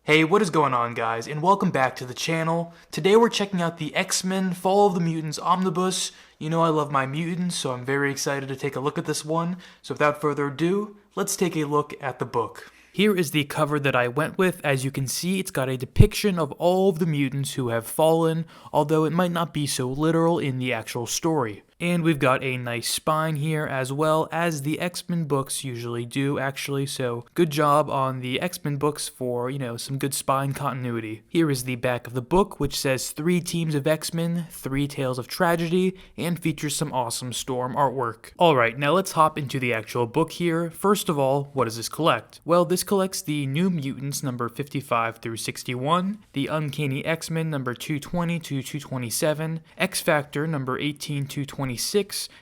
Hey, what is going on, guys, and welcome back to the channel. Today we're checking out the X-Men Fall of the Mutants Omnibus. You know I love my mutants, so I'm very excited to take a look at this one. So without further ado, let's take a look at the book. Here is the cover that I went with. As you can see, it's got a depiction of all of the mutants who have fallen, although it might not be so literal in the actual story. And we've got a nice spine here, as well as the X-Men books usually do, actually, so good job on the X-Men books for, some good spine continuity. Here is the back of the book, which says 3 teams of X-Men, 3 tales of tragedy, and features some awesome Storm artwork. Alright, now let's hop into the actual book here. First of all, what does this collect? Well, this collects the New Mutants number 55 through 61, the Uncanny X-Men number 220 to 227, X-Factor number 18 to 26,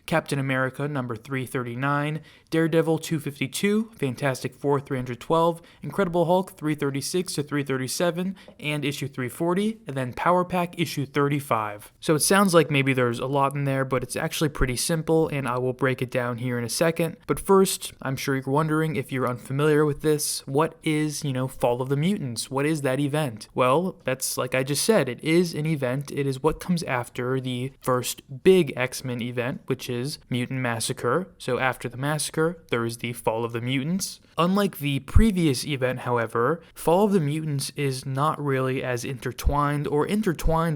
Captain America number 339, Daredevil 252, Fantastic Four 312, Incredible Hulk 336 to 337, and issue 340, and then Power Pack issue 35. So it sounds like maybe there's a lot in there, but it's actually pretty simple, and I will break it down here in a second. But first, I'm sure you're wondering, if you're unfamiliar with this, what is, Fall of the Mutants? What is that event? Well, that's like I just said, it is an event. It is what comes after the first big X-Men event, which is Mutant Massacre. So after the massacre, there is the Fall of the Mutants. Unlike the previous event, however, Fall of the Mutants is not really as intertwined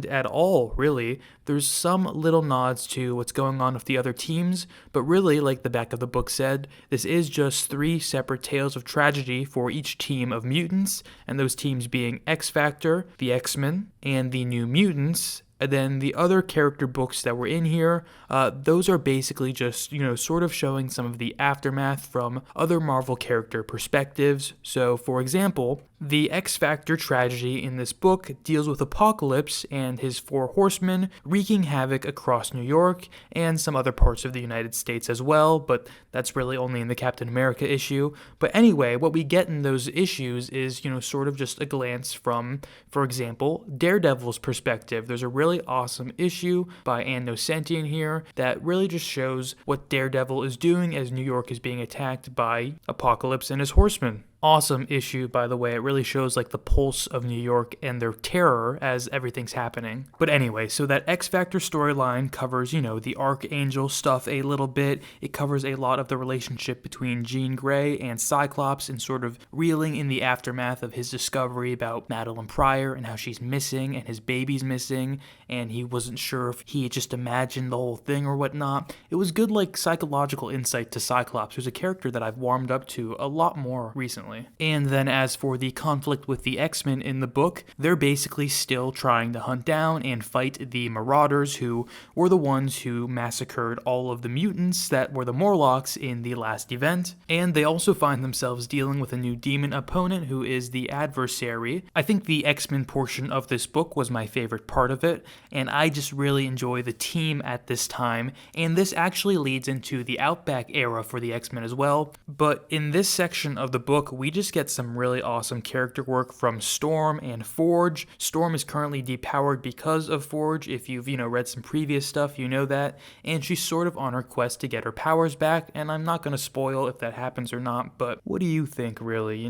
at all, really. There's some little nods to what's going on with the other teams, but really, like the back of the book said, this is just 3 separate tales of tragedy for each team of mutants, and those teams being X-Factor, the X-Men, and the New Mutants. And then the other character books that were in here, those are basically just, sort of showing some of the aftermath from other Marvel character perspectives. So, for example, the X-Factor tragedy in this book deals with Apocalypse and his 4 Horsemen wreaking havoc across New York and some other parts of the United States as well, but that's really only in the Captain America issue. But anyway, what we get in those issues is, sort of just a glance from, for example, Daredevil's perspective. There's a really awesome issue by Ann Nocenti in here that really just shows what Daredevil is doing as New York is being attacked by Apocalypse and his Horsemen. Awesome issue, by the way. It really shows like the pulse of New York and their terror as everything's happening. But anyway, so that X-Factor storyline covers, the Archangel stuff a little bit. It covers a lot of the relationship between Jean Grey and Cyclops and sort of reeling in the aftermath of his discovery about Madeline Pryor and how she's missing and his baby's missing, and he wasn't sure if he had just imagined the whole thing or whatnot. It was good like psychological insight to Cyclops, who's a character that I've warmed up to a lot more recently. And then as for the conflict with the X-Men in the book, they're basically still trying to hunt down and fight the Marauders, who were the ones who massacred all of the mutants that were the Morlocks in the last event. And they also find themselves dealing with a new demon opponent who is the Adversary. I think the X-Men portion of this book was my favorite part of it, and I just really enjoy the team at this time, and this actually leads into the Outback era for the X-Men as well. But in this section of the book, we just get some really awesome character work from Storm and Forge. Storm is currently depowered because of Forge. If you've, read some previous stuff, you know that. And she's sort of on her quest to get her powers back, and I'm not going to spoil if that happens or not, but what do you think, really,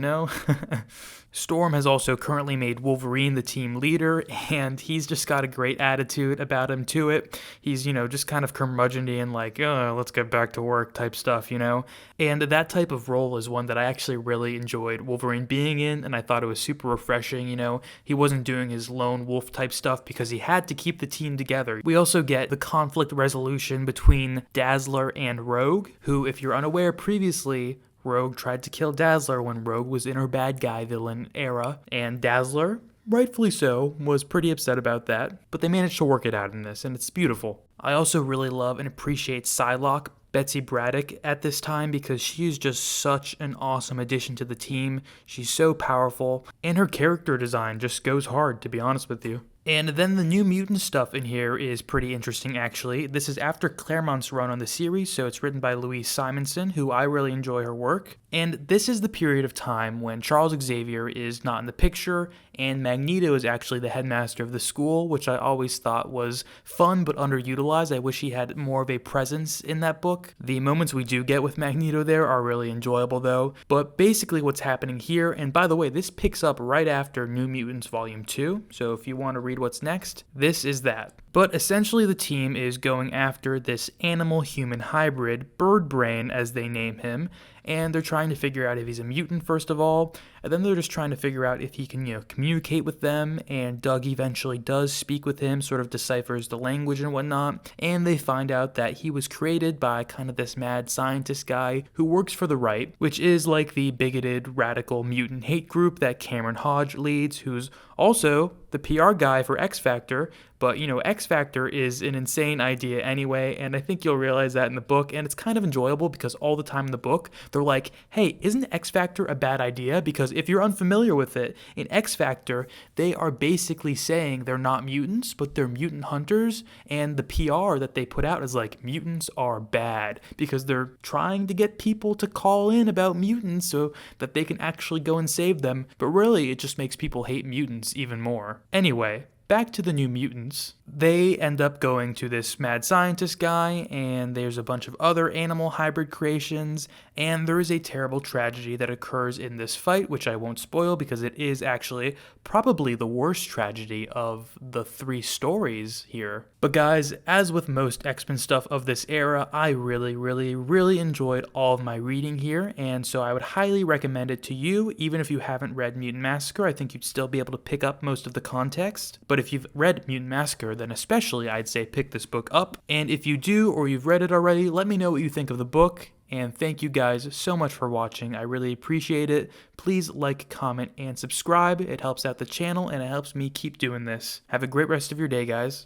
Storm has also currently made Wolverine the team leader, and he's just got a great attitude about him to it. He's, just kind of curmudgeon-y and like, oh, let's get back to work type stuff, And that type of role is one that I actually really enjoyed Wolverine being in, and I thought it was super refreshing. He wasn't doing his lone wolf type stuff because he had to keep the team together. We also get the conflict resolution between Dazzler and Rogue, who, if you're unaware, previously Rogue tried to kill Dazzler when Rogue was in her bad guy villain era, and Dazzler, rightfully so, was pretty upset about that, but they managed to work it out in this, and it's beautiful. I also really love and appreciate Psylocke, Betsy Braddock, at this time, because she is just such an awesome addition to the team. She's so powerful, and her character design just goes hard, to be honest with you. And then the New Mutant stuff in here is pretty interesting, actually. This is after Claremont's run on the series, so it's written by Louise Simonsen, who I really enjoy her work. And this is the period of time when Charles Xavier is not in the picture, and Magneto is actually the headmaster of the school, which I always thought was fun but underutilized. I wish he had more of a presence in that book. The moments we do get with Magneto there are really enjoyable though. But basically what's happening here, and by the way, this picks up right after New Mutants Volume 2, so if you want to read what's next, this is that. But essentially the team is going after this animal-human hybrid, Birdbrain as they name him, and they're trying to figure out if he's a mutant first of all, and then they're just trying to figure out if he can, communicate with them, and Doug eventually does speak with him, sort of deciphers the language and whatnot, and they find out that he was created by kind of this mad scientist guy who works for the right, which is like the bigoted, radical mutant hate group that Cameron Hodge leads, who's also the PR guy for X Factor, but X Factor is an insane idea anyway, and I think you'll realize that in the book, and it's kind of enjoyable because all the time in the book, they're like, hey, isn't X Factor a bad idea? Because if you're unfamiliar with it, in X Factor, they are basically saying they're not mutants, but they're mutant hunters, and the PR that they put out is like, mutants are bad, because they're trying to get people to call in about mutants so that they can actually go and save them, but really it just makes people hate mutants even more. Anyway, back to the New Mutants. They end up going to this mad scientist guy, and there's a bunch of other animal hybrid creations, and there is a terrible tragedy that occurs in this fight, which I won't spoil because it is actually probably the worst tragedy of the 3 stories here. But guys, as with most X-Men stuff of this era, I really enjoyed all of my reading here, and so I would highly recommend it to you. Even if you haven't read Mutant Massacre, I think you'd still be able to pick up most of the context. But if you've read Mutant Massacre, then especially I'd say pick this book up. And if you do, or you've read it already, let me know what you think of the book. And thank you guys so much for watching. I really appreciate it. Please like, comment, and subscribe. It helps out the channel, and it helps me keep doing this. Have a great rest of your day, guys.